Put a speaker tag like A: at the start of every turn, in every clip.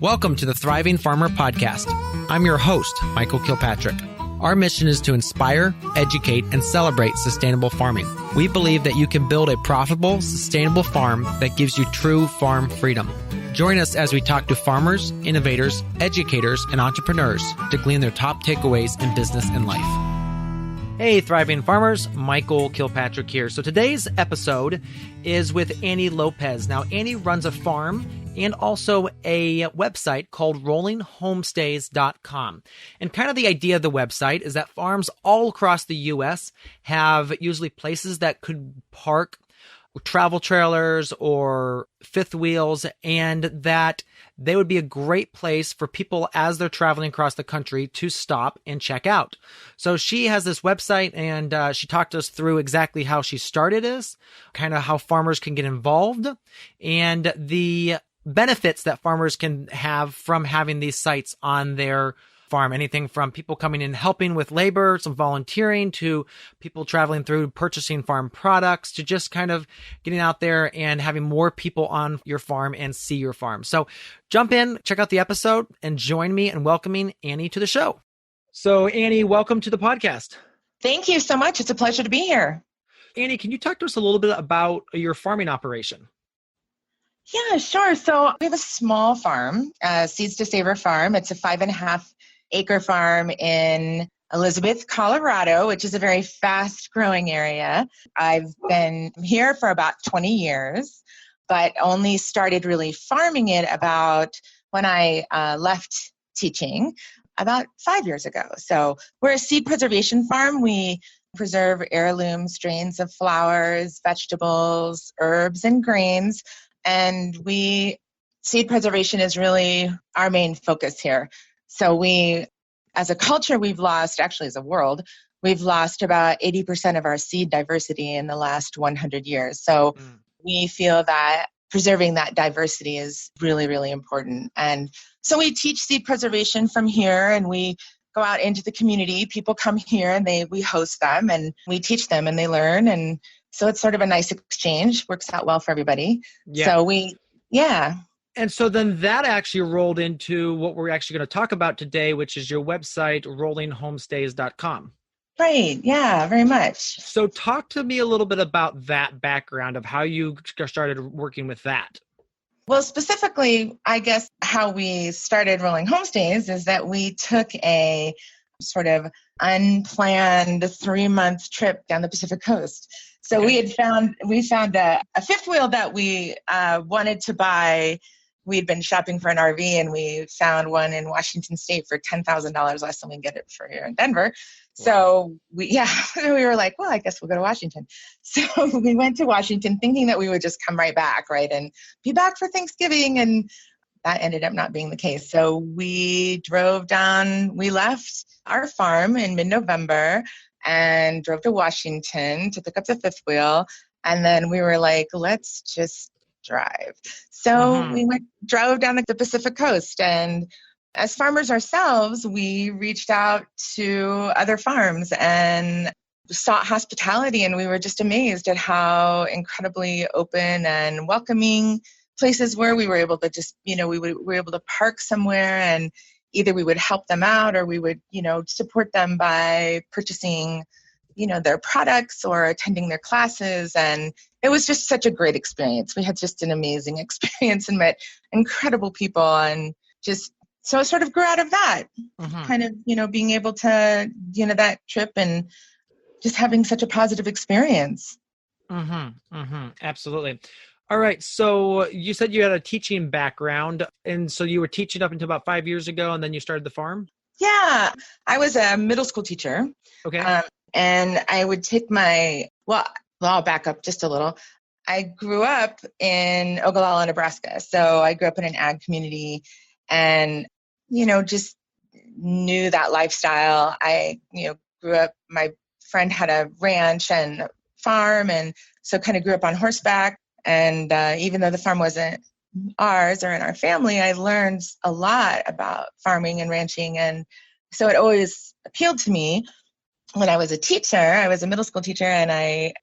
A: Welcome to the Thriving Farmer Podcast. I'm your host, Michael Kilpatrick. Our mission is to inspire, educate, and celebrate sustainable farming. We believe that you can build a profitable, sustainable farm that gives you true farm freedom. Join us as we talk to farmers, innovators, educators, and entrepreneurs to glean their top takeaways in business and life. Hey, Thriving Farmers, Michael Kilpatrick here. So today's episode is with Annie Lopez. Now, Annie runs a farm and also a website called rollinghomestays.com. And kind of the idea of the website is that farms all across the U.S. have usually places that could park travel trailers or fifth wheels, and that they would be a great place for people as they're traveling across the country to stop and check out. So she has this website, and she talked us through exactly how she started this, kind of how farmers can get involved, and the benefits that farmers can have from having these sites on their farm. Anything from people coming in helping with labor, some volunteering, to people traveling through purchasing farm products, to just kind of getting out there and having more people on your farm and see your farm. So jump in, check out the episode, and join me in welcoming Annie to the show. So Annie, welcome to the podcast.
B: Thank you so much. It's a pleasure to be here.
A: Annie, can you talk to us a little bit about your farming operation?
B: Yeah, sure. So we have a small farm, Seeds to Savor Farm. It's a 5.5 acre farm in Elizabeth, Colorado, which is a very fast growing area. I've been here for about 20 years, but only started really farming it about when I left teaching about 5 years ago. So we're a seed preservation farm. We preserve heirloom strains of flowers, vegetables, herbs, and grains. And seed preservation is really our main focus here. So we, as a culture, as a world, we've lost about 80% of our seed diversity in the last 100 years. So we feel that preserving that diversity is really, really important. And so we teach seed preservation from here, and we go out into the community. People come here and we host them, and we teach them, and they learn. And so it's sort of a nice exchange, works out well for everybody.
A: Yeah.
B: So
A: And so then that actually rolled into what we're actually going to talk about today, which is your website, rollinghomestays.com.
B: Right. Yeah, very much.
A: So talk to me a little bit about that background of how you started working with that.
B: Well, specifically, I guess how we started Rolling Homestays is that we took a sort of unplanned 3-month trip down the Pacific coast. So we found a fifth wheel that we wanted to buy. We'd been shopping for an RV, and we found one in Washington State for $10,000 less than we get it for here in Denver. So we were like, well, I guess we'll go to Washington. So we went to Washington thinking that we would just come right back, right, and be back for Thanksgiving. And that ended up not being the case. So we drove down. We left our farm in mid-November and drove to Washington to pick up the fifth wheel. And then we were like, let's just drive. So we drove down the Pacific coast. And as farmers ourselves, we reached out to other farms and sought hospitality. And we were just amazed at how incredibly open and welcoming places were. We were able to just, we were able to park somewhere, and either we would help them out, or we would, support them by purchasing, their products or attending their classes. And it was just such a great experience. We had just an amazing experience and met incredible people, and just so it sort of grew out of that kind of, being able to, that trip and just having such a positive experience.
A: Absolutely. All right. So you said you had a teaching background, and so you were teaching up until about 5 years ago, and then you started the farm?
B: Yeah. I was a middle school teacher.
A: Okay.
B: And I would take I'll back up just a little. I grew up in Ogallala, Nebraska. So I grew up in an ag community and, just knew that lifestyle. I, grew up, my friend had a ranch and farm, and so kind of grew up on horseback. And even though the farm wasn't ours or in our family, I learned a lot about farming and ranching. And so it always appealed to me. When I was a teacher, I was a middle school teacher, and I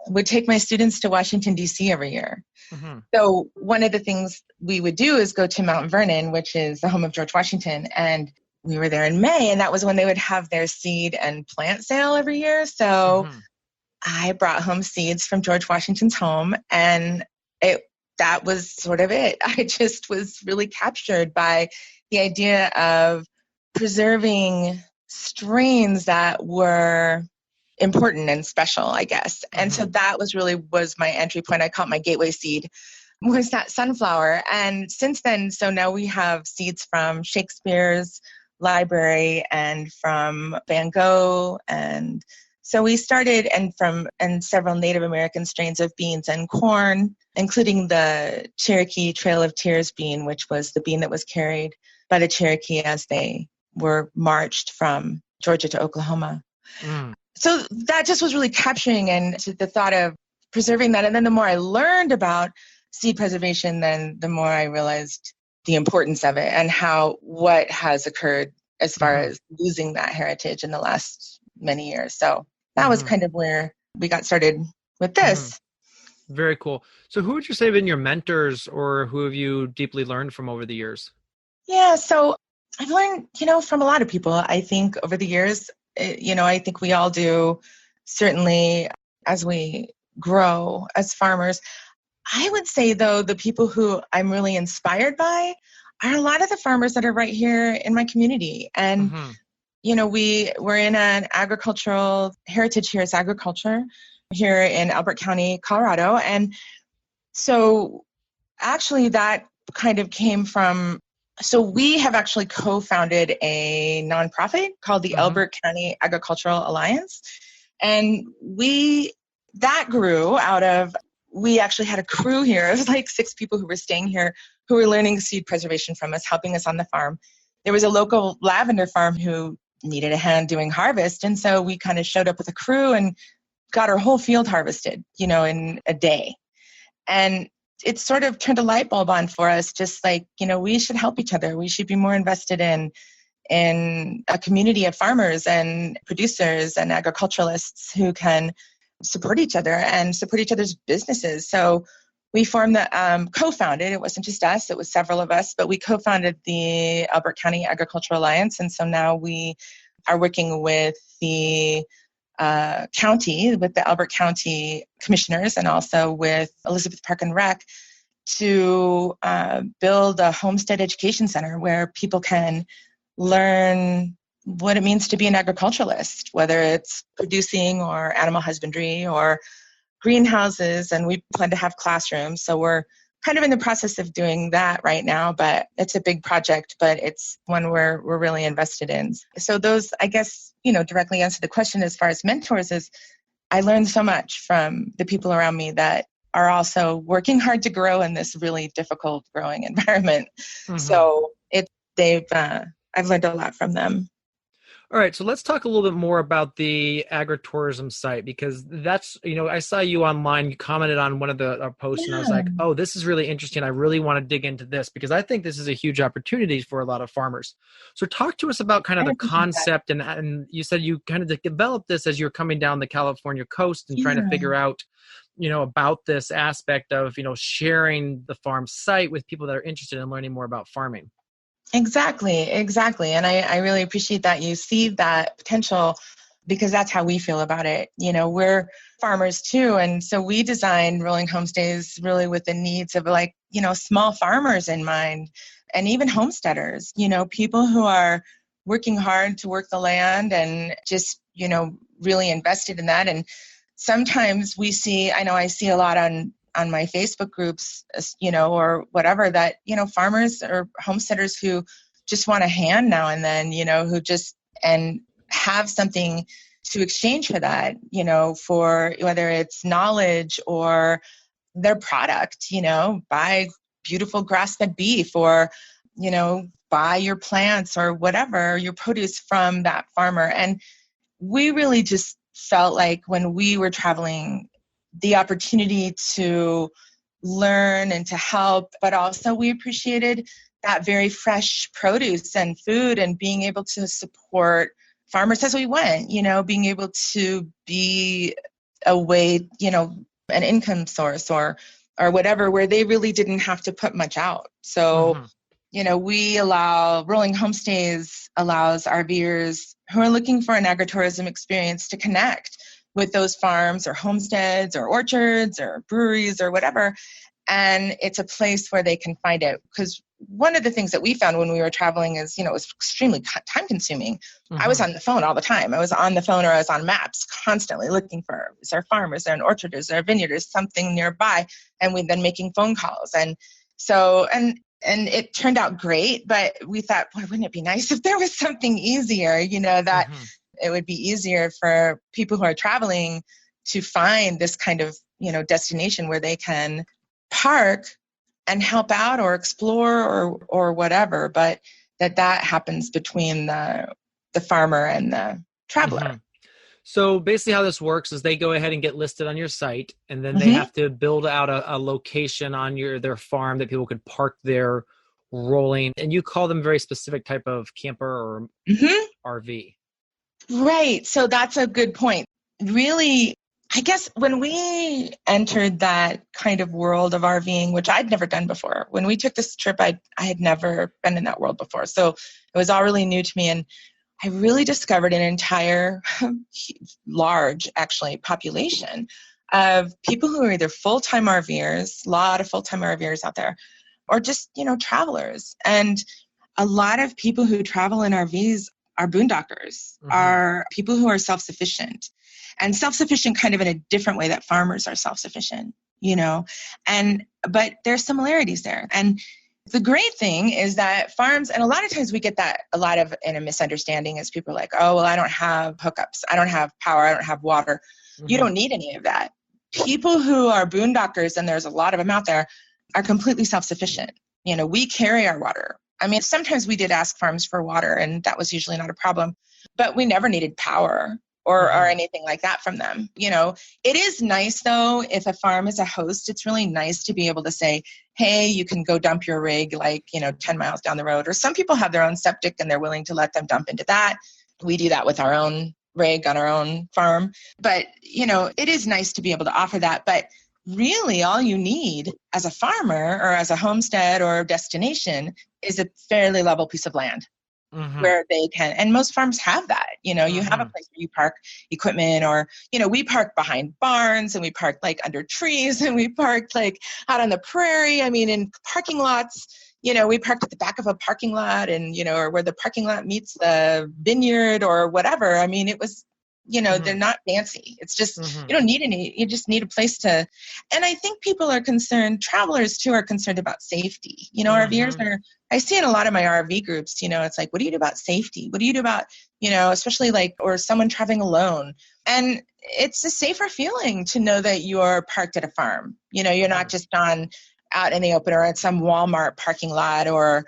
B: would take my students to Washington, D.C. every year.
A: Mm-hmm.
B: So one of the things we would do is go to Mount Vernon, which is the home of George Washington. And we were there in May, and that was when they would have their seed and plant sale every year. So I brought home seeds from George Washington's home, and that was sort of it. I just was really captured by the idea of preserving strains that were important and special, I guess. And so that was my entry point. I call it my gateway seed, was that sunflower. And since then, so now we have seeds from Shakespeare's library and from Van Gogh. And so we started and several Native American strains of beans and corn, including the Cherokee Trail of Tears bean, which was the bean that was carried by the Cherokee as they were marched from Georgia to Oklahoma. So that just was really capturing, and the thought of preserving that. And then the more I learned about seed preservation, then the more I realized the importance of it and what has occurred as far as losing that heritage in the last many years. So that was kind of where we got started with this.
A: Very cool. So who would you say have been your mentors, or who have you deeply learned from over the years?
B: Yeah, so I've learned, from a lot of people, I think, over the years. I think we all do, certainly as we grow as farmers. I would say, though, the people who I'm really inspired by are a lot of the farmers that are right here in my community. And, we're in an agricultural heritage here. It's agriculture here in Elbert County, Colorado. And so actually that kind of came from, so we have actually co-founded a nonprofit called the Elbert County Agricultural Alliance. And that grew out of, we actually had a crew here of like 6 people who were staying here, who were learning seed preservation from us, helping us on the farm. There was a local lavender farm who needed a hand doing harvest. And so we kind of showed up with a crew and got our whole field harvested, in a day. And it sort of turned a light bulb on for us, just like, we should help each other. We should be more invested in a community of farmers and producers and agriculturalists who can support each other and support each other's businesses. So we co-founded, it wasn't just us, it was several of us, but we co-founded the Elbert County Agricultural Alliance. And so now we are working with the county, with the Elbert County commissioners, and also with Elizabeth Park and Rec to build a homestead education center where people can learn what it means to be an agriculturalist, whether it's producing or animal husbandry or greenhouses. And we plan to have classrooms. So we're kind of in the process of doing that right now, but it's a big project, but it's one we're really invested in. So those, I guess, directly answer the question as far as mentors is I learned so much from the people around me that are also working hard to grow in this really difficult growing environment. So I've learned a lot from them.
A: All right, so let's talk a little bit more about the agritourism site, because that's, I saw you online, you commented on one of the posts, and I was like, oh, this is really interesting. I really want to dig into this because I think this is a huge opportunity for a lot of farmers. So talk to us about kind of the concept, and you said you kind of developed this as you're coming down the California coast and trying to figure out, about this aspect of, sharing the farm site with people that are interested in learning more about farming.
B: Exactly. And I really appreciate that you see that potential, because that's how we feel about it. We're farmers too. And so we designed Rolling Homestays really with the needs of small farmers in mind, and even homesteaders, people who are working hard to work the land and just, really invested in that. And sometimes I see a lot on my Facebook groups, or whatever, that, farmers or homesteaders who just want a hand now and then, who just, and have something to exchange for that, for whether it's knowledge or their product, buy beautiful grass-fed beef, or, buy your plants or whatever, your produce from that farmer. And we really just felt like when we were traveling, the opportunity to learn and to help, but also we appreciated that very fresh produce and food, and being able to support farmers as we went, being able to be a way, an income source or whatever, where they really didn't have to put much out. So, we allow Rolling Homestays allows RVers who are looking for an agritourism experience to connect with those farms or homesteads or orchards or breweries or whatever. And it's a place where they can find it. Because one of the things that we found when we were traveling is, it was extremely time consuming. I was on the phone all the time. I was on the phone or I was on maps constantly looking for, is there a farm? Is there an orchard? Is there a vineyard? Is something nearby? And we've been making phone calls. And so, and it turned out great, but we thought, boy, wouldn't it be nice if there was something easier, that it would be easier for people who are traveling to find this kind of, destination where they can park and help out or explore or whatever, but that happens between the farmer and the traveler.
A: So basically how this works is they go ahead and get listed on your site, and then they have to build out a location on their farm that people could park their rolling, and you call them very specific type of camper or RV. Right.
B: So that's a good point. Really, I guess when we entered that kind of world of RVing, which I'd never done before, when we took this trip, I had never been in that world before. So it was all really new to me. And I really discovered an entire large, actually, population of people who are either full-time RVers, a lot of full-time RVers out there, or just, travelers. And a lot of people who travel in RVs are boondockers, are people who are self-sufficient. And self-sufficient kind of in a different way that farmers are self-sufficient, but there's similarities there. And the great thing is that farms, and a lot of times we get that in a misunderstanding is people are like, oh, well, I don't have hookups. I don't have power. I don't have water. You don't need any of that. People who are boondockers, and there's a lot of them out there, are completely self-sufficient. We carry our water. I mean, sometimes we did ask farms for water, and that was usually not a problem, but we never needed power or anything like that from them. It is nice though, if a farm is a host, it's really nice to be able to say, hey, you can go dump your rig 10 miles down the road. Or some people have their own septic and they're willing to let them dump into that. We do that with our own rig on our own farm. But, it is nice to be able to offer that. But really all you need as a farmer or as a homestead or destination is a fairly level piece of land. Where they can, and most farms have that, you have a place where you park equipment, or, we park behind barns, and we park under trees, and we park out on the prairie. I mean, in parking lots, we parked at the back of a parking lot, and, or where the parking lot meets the vineyard or whatever. I mean, it was, they're not fancy. It's just, you don't need any, you just need a place to, and I think people are concerned, travelers too are concerned about safety. RVers are, I see in a lot of my RV groups, it's like, what do you do about safety? What do you do about, especially or someone traveling alone? And it's a safer feeling to know that you're parked at a farm. You're not just out in the open or at some Walmart parking lot or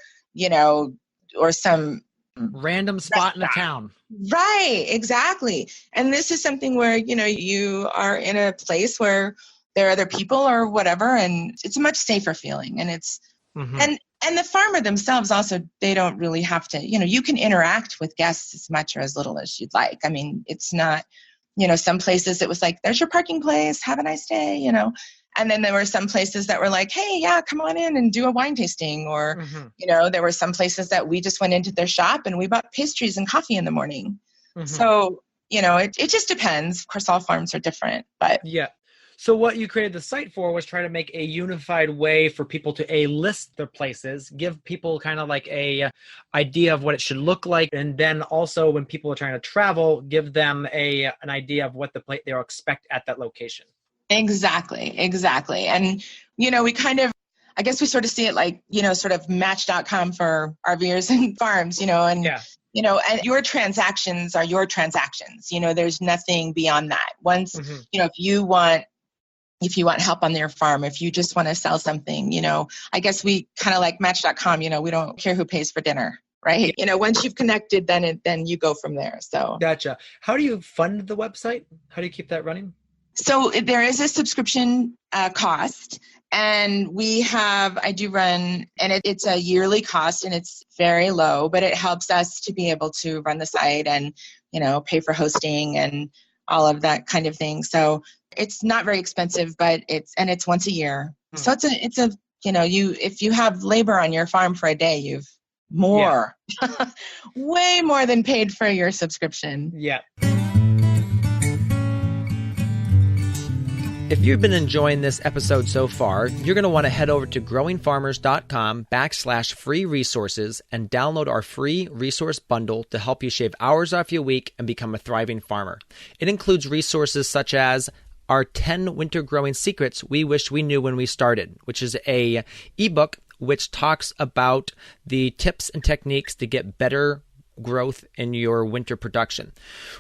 B: some
A: random spot in a town.
B: Right, exactly. And this is something where, you are in a place where there are other people or whatever, and it's a much safer feeling. And it's, and the farmer themselves also, they don't really have to, you can interact with guests as much or as little as you'd like. I mean, it's not, some places it was like, there's your parking place, have a nice day, And then there were some places that were like, hey, yeah, come on in and do a wine tasting. Or, there were some places that we just went into their shop and we bought pastries and coffee in the morning. So, it just depends. Of course, all farms are different, but.
A: Yeah. So what you created the site for was try to make a unified way for people to list their places, give people kind of like a idea of what it should look like. And then also when people are trying to travel, give them an idea of what they'll expect at that location.
B: Exactly. And, we kind of, I guess we sort of see it like, sort of Match.com for RVers and farms, and, and your transactions are your transactions. There's nothing beyond that. Once, if you want help on your farm, if you just want to sell something, I guess we kind of like Match.com, we don't care who pays for dinner. Right. Once you've connected, then you go from there. So.
A: Gotcha. How do you fund the website? How do you keep that running?
B: So there is a subscription cost, and I do run, and it's a yearly cost, and it's very low, but it helps us to be able to run the site and, pay for hosting and all of that kind of thing. So it's not very expensive, but it's once a year. So it's a if you have labor on your farm for a day, you've more, way more than paid for your subscription.
A: Yeah. If you've been enjoying this episode so far, you're going to want to head over to growingfarmers.com/free resources and download our free resource bundle to help you shave hours off your week and become a thriving farmer. It includes resources such as our 10 winter growing secrets we wish we knew when we started, which is a ebook which talks about the tips and techniques to get better growth in your winter production.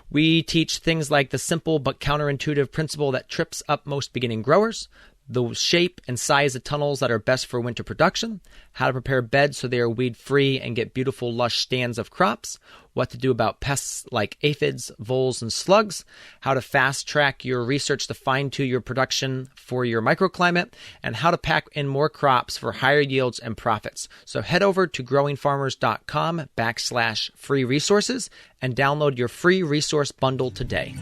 A: We teach things like the simple but counterintuitive principle that trips up most beginning growers, the shape and size of tunnels that are best for winter production, how to prepare beds so they are weed-free and get beautiful, lush stands of crops, what to do about pests like aphids, voles, and slugs, how to fast-track your research to fine-tune your production for your microclimate, and how to pack in more crops for higher yields and profits. So head over to growingfarmers.com/free resources and download your free resource bundle today.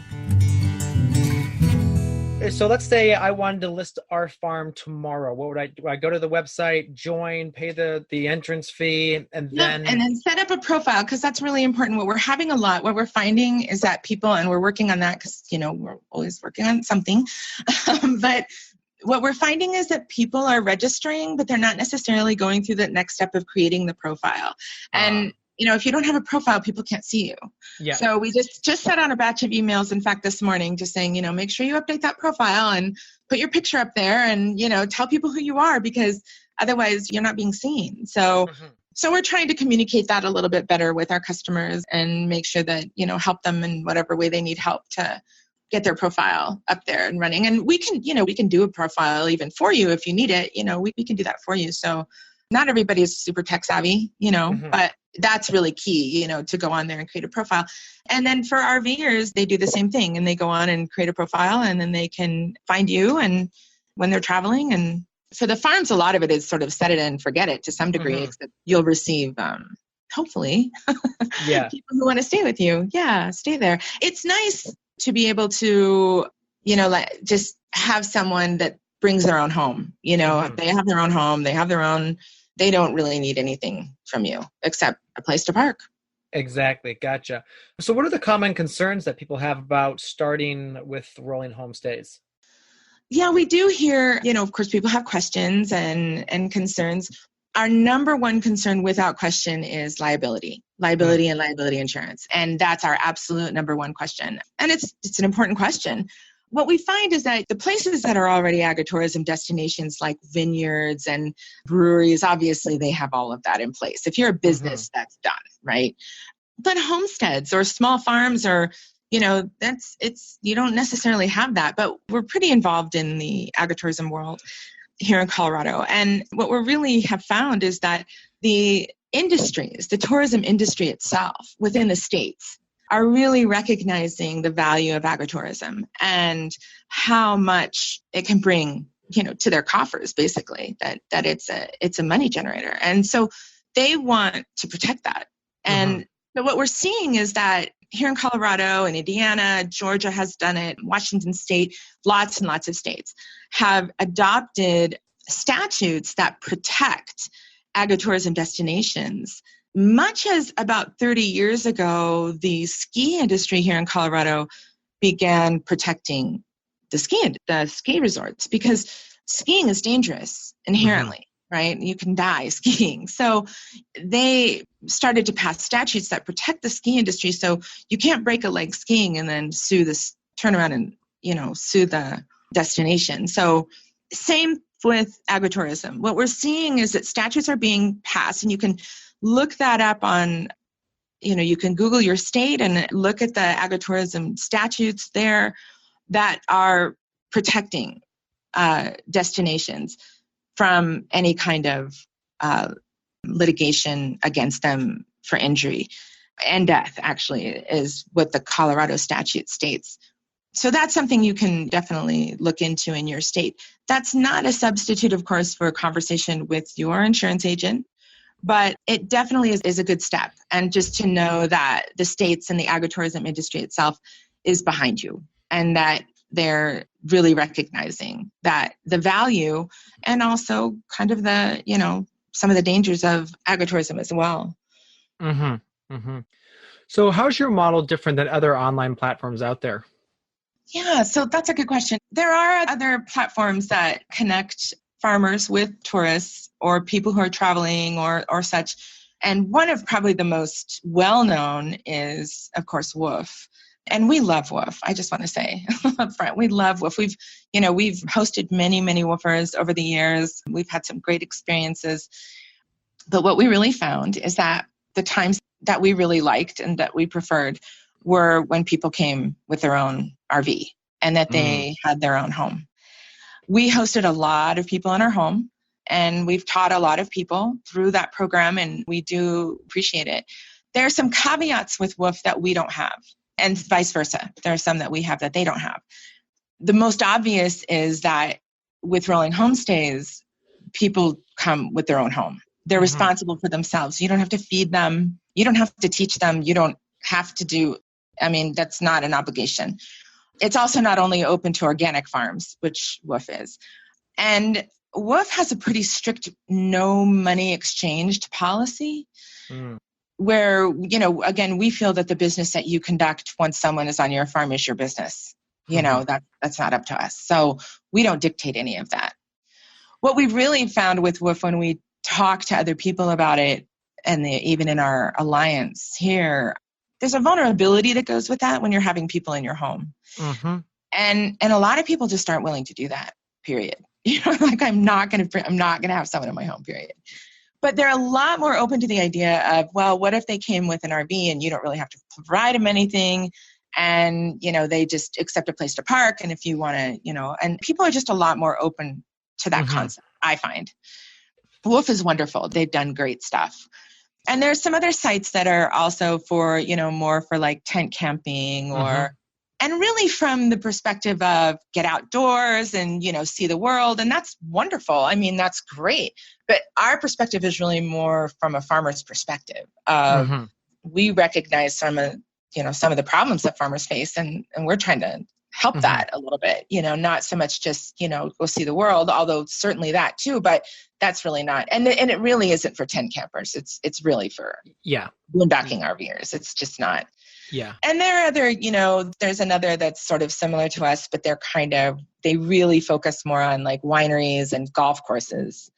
A: So let's say I wanted to list our farm tomorrow. What would I do? I go to the website, join, pay the entrance fee, and then
B: set up a profile, because that's really important. What we're finding is that people, and we're working on that because, we're always working on something. But what we're finding is that people are registering, but they're not necessarily going through the next step of creating the profile. And if you don't have a profile, people can't see you. Yeah. So we just sent out a batch of emails, in fact, this morning, just saying, make sure you update that profile and put your picture up there and, tell people who you are, because otherwise you're not being seen. So, So we're trying to communicate that a little bit better with our customers and make sure that, help them in whatever way they need help to get their profile up there and running. And we can do a profile even for you if you need it. We can do that for you. So not everybody is super tech savvy, but that's really key, to go on there and create a profile. And then for RVers, they do the same thing, and they go on and create a profile, and then they can find you and when they're traveling. And for the farms, a lot of it is sort of set it and forget it to some degree, except you'll receive, hopefully, people who want to stay with you. Yeah, stay there. It's nice to be able to, just have someone that brings their own home. They have their own home, they don't really need anything from you except a place to park.
A: Exactly. Gotcha. So what are the common concerns that people have about starting with Rolling Homestays?
B: Yeah, we do hear, of course, people have questions and concerns. Our number one concern without question is liability and liability insurance. And that's our absolute number one question. And it's an important question. What we find is that the places that are already agritourism destinations, like vineyards and breweries, obviously they have all of that in place. If you're a business, that's done, right? But homesteads or small farms or, you don't necessarily have that. But we're pretty involved in the agritourism world here in Colorado. And what we really have found is that the tourism industry itself within the states are really recognizing the value of agritourism and how much it can bring, to their coffers, basically, that it's a money generator. And so they want to protect that. And but what we're seeing is that here in Colorado and Indiana, Georgia has done it, Washington State, lots and lots of states have adopted statutes that protect agritourism destinations. Much as about 30 years ago, the ski industry here in Colorado began protecting the ski resorts, because skiing is dangerous inherently, right? You can die skiing. So they started to pass statutes that protect the ski industry. So you can't break a leg skiing and then turn around and, sue the destination. So same with agritourism. What we're seeing is that statutes are being passed, and you can look that up on, you can Google your state and look at the agritourism statutes there that are protecting destinations from any kind of litigation against them for injury and death, actually, is what the Colorado statute states. So that's something you can definitely look into in your state. That's not a substitute, of course, for a conversation with your insurance agent, but it definitely is a good step. And just to know that the states and the agritourism industry itself is behind you and that they're really recognizing that the value and also kind of the, some of the dangers of agritourism as well.
A: Mm-hmm. Mm-hmm. So how's your model different than other online platforms out there?
B: Yeah, so that's a good question. There are other platforms that connect farmers with tourists or people who are traveling or such. And one of probably the most well-known is, of course, Woof. And we love Woof. I just want to say up front, we love Woof. We've hosted many, many woofers over the years. We've had some great experiences. But what we really found is that the times that we really liked and that we preferred were when people came with their own RV and that they had their own home. We hosted a lot of people in our home, and we've taught a lot of people through that program, and we do appreciate it. There are some caveats with Woof that we don't have, and vice versa. There are some that we have that they don't have. The most obvious is that with Rolling Homestays, people come with their own home. They're responsible for themselves. You don't have to feed them. You don't have to teach them. You don't have to do, that's not an obligation. It's also not only open to organic farms, which Woof is. And Woof has a pretty strict no money exchanged policy where, again, we feel that the business that you conduct once someone is on your farm is your business. That's not up to us. So we don't dictate any of that. What we've really found with Woof when we talk to other people about it, and even in our alliance here, there's a vulnerability that goes with that when you're having people in your home. And a lot of people just aren't willing to do that, period. I'm not going to have someone in my home, period. But they're a lot more open to the idea of, well, what if they came with an RV and you don't really have to provide them anything, and, they just accept a place to park, and if you want to, and people are just a lot more open to that concept, I find. Woof is wonderful. They've done great stuff. And there's some other sites that are also for, more for like tent camping and really from the perspective of get outdoors and, see the world. And that's wonderful. That's great. But our perspective is really more from a farmer's perspective. We recognize some of the problems that farmers face, and we're trying to help that a little bit, not so much just, go see the world, although certainly that too, but that's really not. And it really isn't for tent campers. It's really for boondocking RVers. It's just not.
A: Yeah.
B: And there are other, there's another that's sort of similar to us, but they really focus more on like wineries and golf courses.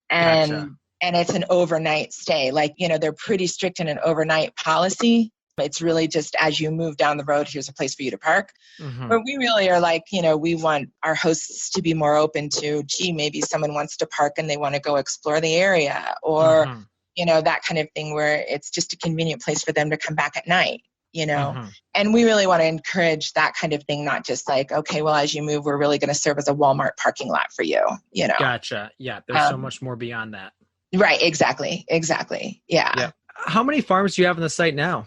B: And it's an overnight stay. They're pretty strict in an overnight policy. It's really just as you move down the road, here's a place for you to park. But we really are we want our hosts to be more open to, maybe someone wants to park and they want to go explore the area or, that kind of thing where it's just a convenient place for them to come back at night, And we really want to encourage that kind of thing, not just okay, well, as you move, we're really going to serve as a Walmart parking lot for you,
A: Gotcha. Yeah. There's so much more beyond that.
B: Right. Exactly. Yeah.
A: How many farms do you have on the site now?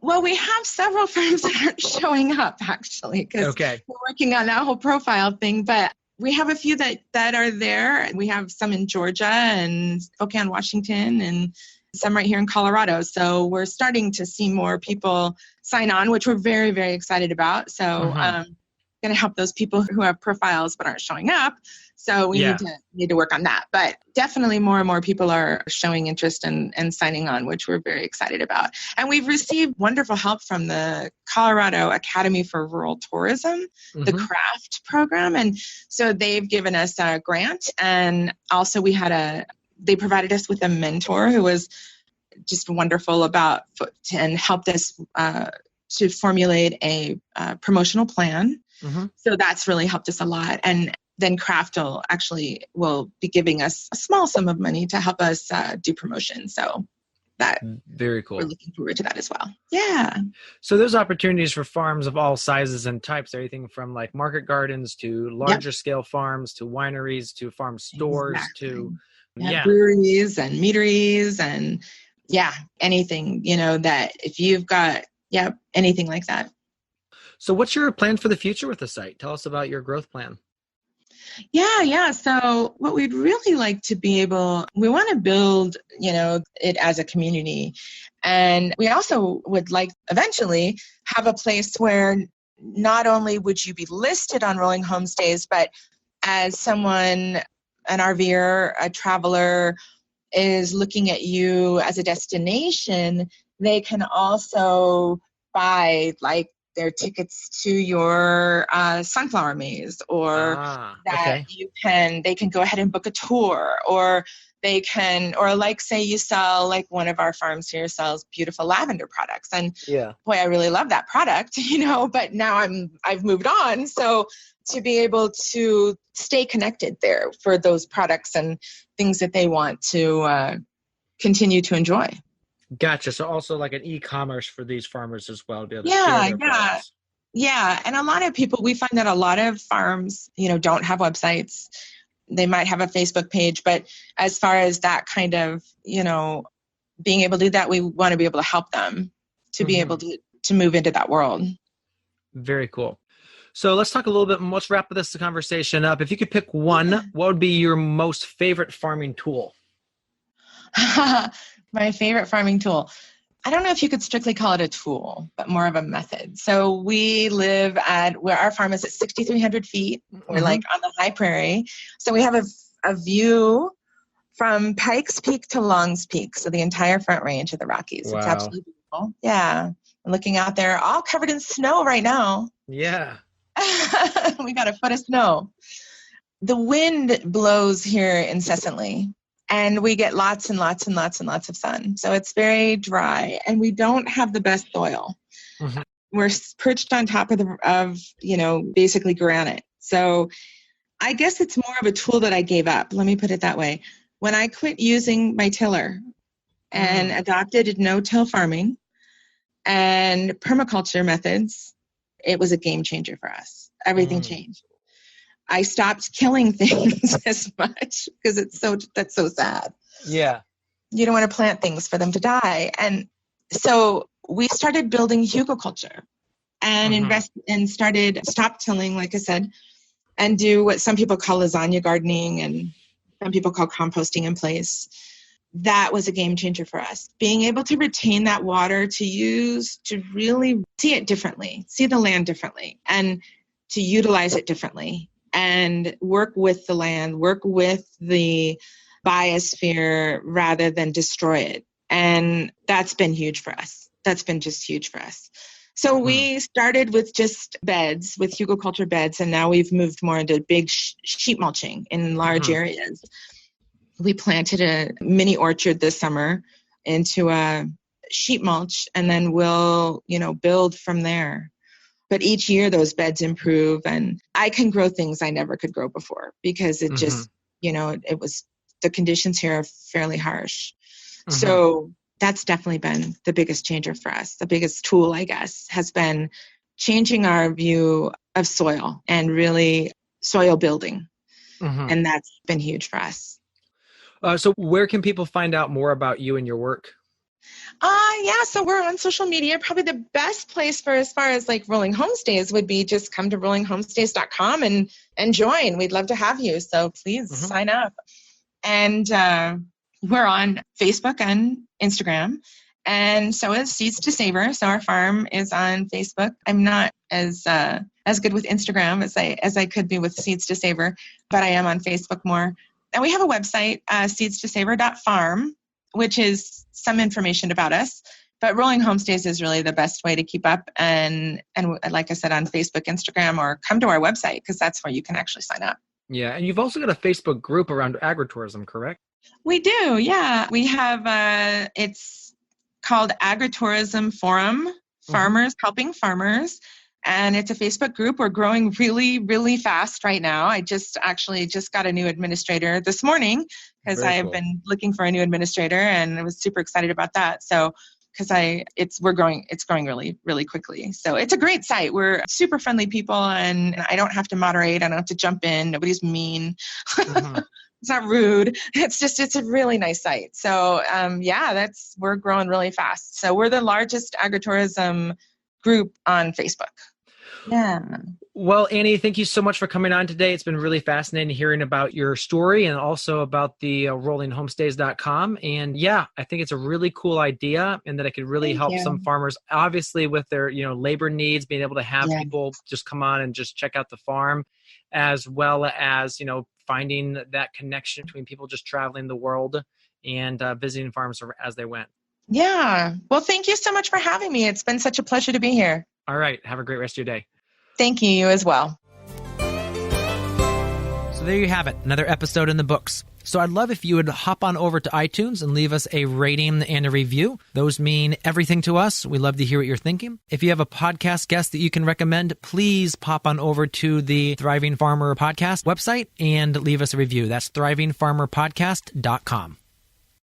B: Well, we have several firms that aren't showing up, actually, because we're working on that whole profile thing. But we have a few that are there. We have some in Georgia and Spokane, Washington, and some right here in Colorado. So we're starting to see more people sign on, which we're very, very excited about. So going to help those people who have profiles but aren't showing up. So we need to work on that. But definitely more and more people are showing interest and signing on, which we're very excited about. And we've received wonderful help from the Colorado Academy for Rural Tourism, the CRAFT program. And so they've given us a grant. And also they provided us with a mentor who was just wonderful and helped us to formulate a promotional plan. So that's really helped us a lot. And then CRAFT will be giving us a small sum of money to help us do promotion. So that
A: very cool.
B: We're looking forward to that as well. Yeah.
A: So there's opportunities for farms of all sizes and types, everything from like market gardens to larger scale farms to wineries to farm stores to
B: breweries and meaderies and anything, that if you've got anything like that.
A: So what's your plan for the future with the site? Tell us about your growth plan.
B: Yeah. So what we'd really like to we want to build, it as a community. And we also would like eventually have a place where not only would you be listed on Rolling Homestays, but as someone, an RVer, a traveler, is looking at you as a destination, they can also buy like their tickets to your sunflower maze, or
A: okay.
B: they can go ahead and book a tour, or they can, or like say you sell, like one of our farms here sells beautiful lavender products, and boy, I really love that product, but now I've moved on. So to be able to stay connected there for those products and things that they want to continue to enjoy.
A: Gotcha. So also like an e-commerce for these farmers as well to be able to share their products.
B: Yeah. And a lot of people, we find that a lot of farms, don't have websites. They might have a Facebook page, but as far as that kind of, being able to do that, we want to be able to help them to be able to move into that world.
A: Very cool. So let's talk a little bit. Let's wrap this conversation up. If you could pick one, what would be your most favorite farming tool?
B: My favorite farming tool. I don't know if you could strictly call it a tool, but more of a method. So we live where our farm is at 6,300 feet. We're like on the high prairie. So we have a view from Pikes Peak to Long's Peak. So the entire Front Range of the Rockies. Wow. It's absolutely beautiful. Yeah. I'm looking out there, all covered in snow right now.
A: Yeah.
B: We got a foot of snow. The wind blows here incessantly. And we get lots and lots and lots and lots of sun. So it's very dry, and we don't have the best soil. We're perched on top of basically granite. So I guess it's more of a tool that I gave up. Let me put it that way. When I quit using my tiller and adopted no-till farming and permaculture methods, it was a game changer for us. Everything changed. I stopped killing things as much because that's so sad.
A: Yeah.
B: You don't want to plant things for them to die. And so we started building hugelkultur and stop tilling, like I said, and do what some people call lasagna gardening and some people call composting in place. That was a game changer for us. Being able to retain that water to use to really see it differently, see the land differently, and to utilize it differently. And work with the land, work with the biosphere rather than destroy it. And that's been huge for us. That's been just huge for us. So we started with just beds, with hugelkultur beds, and now we've moved more into big sheep mulching in large areas. We planted a mini orchard this summer into a sheep mulch, and then we'll, build from there. But each year those beds improve, and I can grow things I never could grow before because it just, it was, the conditions here are fairly harsh. So that's definitely been the biggest changer for us. The biggest tool, I guess, has been changing our view of soil and really soil building. And that's been huge for us.
A: So where can people find out more about you and your work?
B: So we're on social media. Probably the best place for as far as like Rolling Homestays would be just come to rollinghomestays.com and join. We'd love to have you. So please sign up. And we're on Facebook and Instagram. And so is Seeds to Savor. So our farm is on Facebook. I'm not as good with Instagram as I could be with Seeds to Savor, but I am on Facebook more. And we have a website, seedstosavor.farm, which is some information about us. But Rolling Homestays is really the best way to keep up. And like I said, on Facebook, Instagram, or come to our website, because that's where you can actually sign up.
A: Yeah. And you've also got a Facebook group around agritourism, correct?
B: We do. Yeah. We have, it's called Agritourism Forum, Farmers Helping Farmers. And it's a Facebook group. We're growing really, really fast right now. I just got a new administrator this morning because I've been looking for a new administrator, and I was super excited about that. So it's growing really, really quickly. So it's a great site. We're super friendly people, and I don't have to moderate. I don't have to jump in. Nobody's mean. It's not rude. It's a really nice site. So we're growing really fast. So we're the largest agritourism group on Facebook. Yeah.
A: Well, Annie, thank you so much for coming on today. It's been really fascinating hearing about your story and also about the rollinghomestays.com. And yeah, I think it's a really cool idea and that it could really help some farmers, obviously with their, labor needs, being able to have people just come on and just check out the farm, as well as, finding that connection between people just traveling the world and visiting farms as they went.
B: Yeah. Well, thank you so much for having me. It's been such a pleasure to be here.
A: All right. Have a great rest of your day.
B: Thank you. You as well.
A: So there you have it. Another episode in the books. So I'd love if you would hop on over to iTunes and leave us a rating and a review. Those mean everything to us. We love to hear what you're thinking. If you have a podcast guest that you can recommend, please pop on over to the Thriving Farmer Podcast website and leave us a review. That's thrivingfarmerpodcast.com.